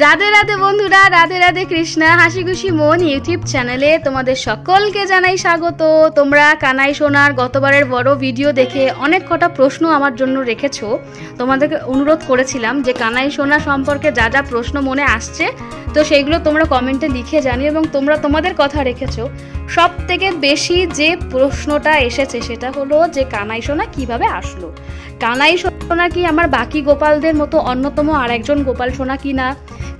রাধে রাধে বন্ধুরা, রাধে রাধে কৃষ্ণা হাসি খুশি মন ইউটিউব চ্যানেলে তোমাদের সকলকে জানাই স্বাগত। তোমরা কানাই সোনার গতবারের বড় ভিডিও দেখে অনেক কটা প্রশ্ন আমার জন্য রেখেছো। তোমাদেরকে অনুরোধ করেছিলাম যে কানাই সোনা সম্পর্কে যা যা প্রশ্ন মনে আসছে তো সেইগুলো তোমরা কমেন্টে লিখে জানিও এবং তোমরা তোমাদের কথা রেখেছো। সব থেকে বেশি যে প্রশ্নটা এসেছে সেটা হলো যে কানাই সোনা কিভাবে আসলো। কানাই সোনা কি আমার বাকি গোপালদের মতো অন্যতম আরেকজন গোপাল সোনা কিনা,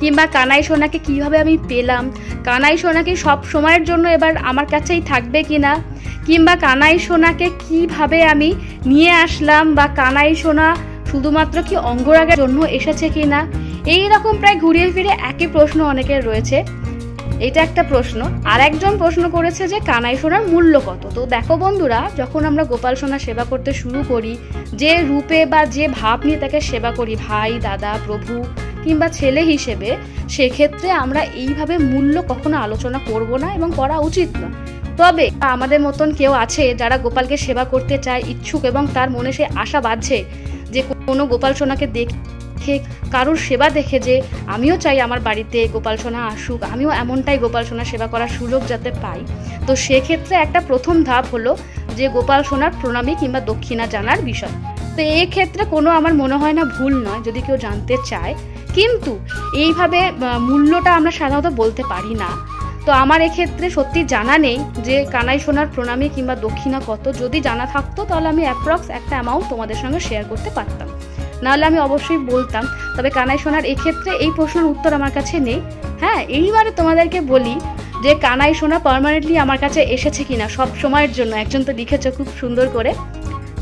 কিংবা কানাই সোনাকে কিভাবে আমি পেলাম, কানাই সোনা কি সব সময়ের জন্য এবার আমার কাছেই থাকবে কিনা, কিংবা কানাই সোনাকে কিভাবে আমি নিয়ে আসলাম, বা কানাই সোনা শুধুমাত্র কি অঙ্গরাগের জন্য এসেছে কিনা। এই রকম প্রায় ঘুরিয়ে ফিরে একই প্রশ্ন অনেকের রয়েছে। এটা একটা প্রশ্ন। আর একজন প্রশ্ন করেছে যে কানাই সোনার মূল্য কত। তো দেখো বন্ধুরা, যখন আমরা গোপাল সোনা সেবা করতে শুরু করি, যে রূপে বা যে ভাব নিয়ে তাকে সেবা করি, ভাই, দাদা, প্রভু কিংবা ছেলে হিসেবে, সেক্ষেত্রে আমরা এইভাবে মূল্য কখনো আলোচনা করব না এবং করা উচিত না। তবে আমাদের মতন কেউ আছে যারা গোপালকে সেবা করতে চায়, ইচ্ছুক, এবং তার মনে সে আশা বাঁধছে যে কোনো গোপাল সোনাকে দেখে, কারোর সেবা দেখে যে আমিও চাই আমার বাড়িতে গোপাল সোনা আসুক, আমিও এমনটাই গোপাল সোনা সেবা করার সুযোগ যাতে পাই। তো সেক্ষেত্রে একটা প্রথম ধাপ হলো যে গোপাল সোনার প্রণামী কিংবা দক্ষিণা জানার বিষয়। তো এই ক্ষেত্রে কোনো আমার মনে হয় না ভুল নয় যদি কেউ জানতে চায়, কিন্তু এইভাবে মূল্যটা আমরা সাধারণত বলতে পারি না। তো আমার এক্ষেত্রে সত্যি জানা নেই যে কানাই সোনার প্রণামী কিংবা দক্ষিণা কত। যদি জানা থাকতো তাহলে আমি অ্যাপ্রক্স একটা অ্যামাউন্ট তোমাদের সঙ্গে শেয়ার করতে পারতাম, নাহলে আমি অবশ্যই বলতাম। তবে কানাই সোনার এক্ষেত্রে এই প্রশ্নের উত্তর আমার কাছে নেই। হ্যাঁ, এইবারে তোমাদেরকে বলি যে কানাই সোনা পার্মানেন্টলি আমার কাছে এসেছে কিনা সব সময়ের জন্য। একজন তো লিখেছো খুব সুন্দর করে,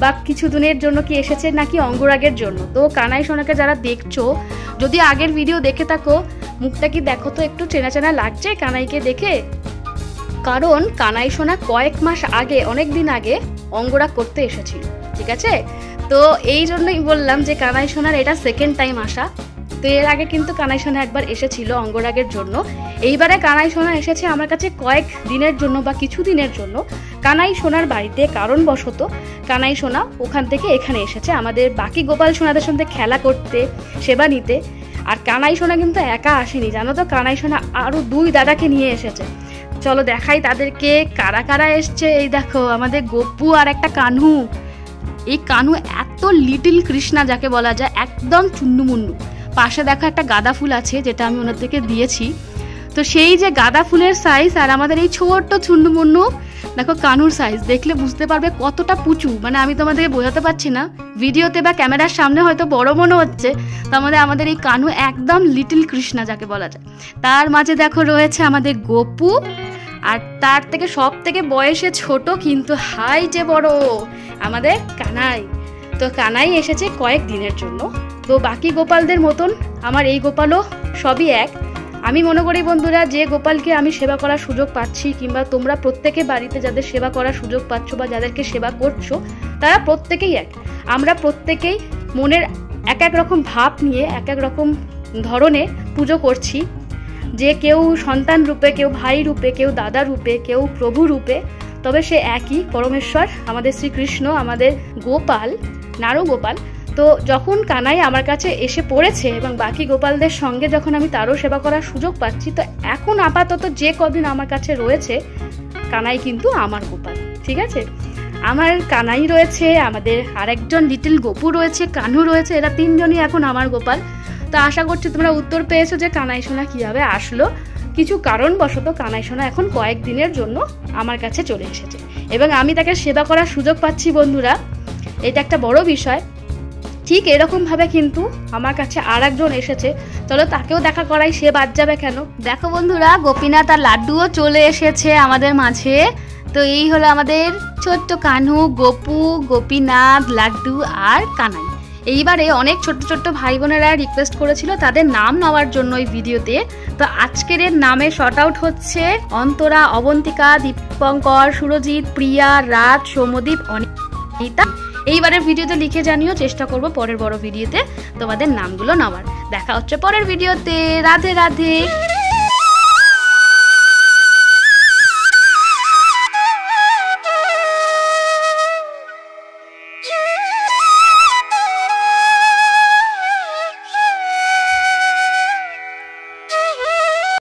বা কিছু দিনের জন্য কি এসেছে নাকি অঙ্গরাগের জন্য। তো কানাই সোনাকে যারা দেখছো, যদি আগের ভিডিও দেখে থাকো, মুখটা কি দেখো তো একটু চেনা চেনা লাগছে কানাইকে দেখে। কারণ কানাই সোনা কয়েক মাস আগে, অনেক দিন আগে অঙ্গরাগ করতে এসেছিল, ঠিক আছে। তো এই জন্যই বললাম যে কানাই সোনার এটা সেকেন্ড টাইম আসা। তো এর আগে কিন্তু কানাই সোনা একবার এসেছিল অঙ্গরাগের জন্য। এইবারে কানাই সোনা এসেছে আমার কাছে কয়েক দিনের জন্য বা কিছু দিনের জন্য। কানাই সোনার বাড়িতে কারণবশত কানাই সোনা ওখান থেকে এখানে এসেছে আমাদের বাকি গোপাল সোনাদের সঙ্গে খেলা করতে, সেবা নিতে। আর কানাই সোনা কিন্তু একা আসেনি, জানো তো। কানাই সোনা আরও 2 দাদাকে নিয়ে এসেছে। চলো দেখাই তাদেরকে কারা কারা এসছে। এই দেখো আমাদের গপ্পু আর একটা কানু। এই কানু এত লিটিল কৃষ্ণা যাকে বলা যায়, একদম চুন্নুমুন্নু। পাশে দেখো একটা গাঁদা ফুল আছে যেটা আমি ওনাদেরকে দিয়েছি। তো সেই যে গাঁদা ফুলের সাইজ আর আমাদের এই ছোট্ট চুন্নুমুন্নু দেখো কানুর সাইজ, দেখলে বুঝতে পারবে কতটা পুচু। মানে আমি তোমাদেরকে বোঝাতে পারছি না, ভিডিওতে বা ক্যামেরার সামনে হয়তো বড় মনে হচ্ছে। তো আমাদের এই কানু একদম লিটিল কৃষ্ণা যাকে বলা যায়। তার মাঝে দেখো রয়েছে আমাদের গপু, আর তার থেকে সব থেকে বয়সে ছোট কিন্তু হাইটে বড় আমাদের কানাই। তো কানাই এসেছে কয়েক দিনের জন্য। তো বাকি গোপালদের মতন আমার এই গোপালও সবই এক। আমি মনে করি বন্ধুরা, যে গোপালকে আমি সেবা করার সুযোগ পাচ্ছি, কিংবা তোমরা প্রত্যেকে বাড়িতে যাদের সেবা করার সুযোগ পাচ্ছ বা যাদেরকে সেবা করছো, তারা প্রত্যেকেই এক। আমরা প্রত্যেকেই মনের এক এক রকম ভাব নিয়ে এক এক রকম ধরনে পুজো করছি। যে কেউ সন্তান রূপে, কেউ ভাই রূপে, কেউ দাদা রূপে, কেউ প্রভু রূপে, তবে সে একই পরমেশ্বর, আমাদের শ্রীকৃষ্ণ, আমাদের গোপাল, নারু গোপাল। তো যখন কানাই আমার কাছে এসে পড়েছে এবং বাকি গোপালদের সঙ্গে যখন আমি তারও সেবা করার সুযোগ পাচ্ছি, তো এখন আপাতত যে কদিন আমার কাছে রয়েছে কানাই কিন্তু আমার গোপাল, ঠিক আছে। আমার কানাই রয়েছে, আমাদের আরেকজন লিটিল গপু রয়েছে, কানু রয়েছে, এরা 3 জনই এখন আমার গোপাল। তো আশা করছি তোমরা উত্তর পেয়েছো যে কানাই সোনা কীভাবে আসলো। কিছু কারণবশত কানাই সোনা এখন কয়েক দিনের জন্য আমার কাছে চলে এসেছে এবং আমি তাকে সেবা করার সুযোগ পাচ্ছি বন্ধুরা। এটা একটা বড় বিষয়। ঠিক এরকমভাবে কিন্তু আমার কাছে আর একজন এসেছে, চলো তাকেও দেখা করাই, সে বাদ যাবে কেন। দেখো বন্ধুরা, গোপীনাথ আর লাড্ডুও চলে এসেছে আমাদের মাঝে। তো এই হলো আমাদের ছোট্ট কানু, গপু, গোপীনাথ, লাড্ডু আর কানাই। এইবারে অনেক ছোট্ট ছোট্ট ভাই বোনেরা রিকোয়েস্ট করেছিল তাদের নাম নেওয়ার জন্য এই ভিডিওতে। তো আজকের এর নামে শর্ট আউট হচ্ছে অন্তরা, অবন্তিকা, দীপঙ্কর, সুরজিৎ, প্রিয়া, রাজ, সৌমদীপ, অনিতা। এইবারের ভিডিওতে লিখে জানিও, চেষ্টা করব পরের বড় ভিডিওতে তোমাদের নামগুলো নেওয়ার। দেখা হচ্ছে পরের ভিডিওতে। রাধে রাধে।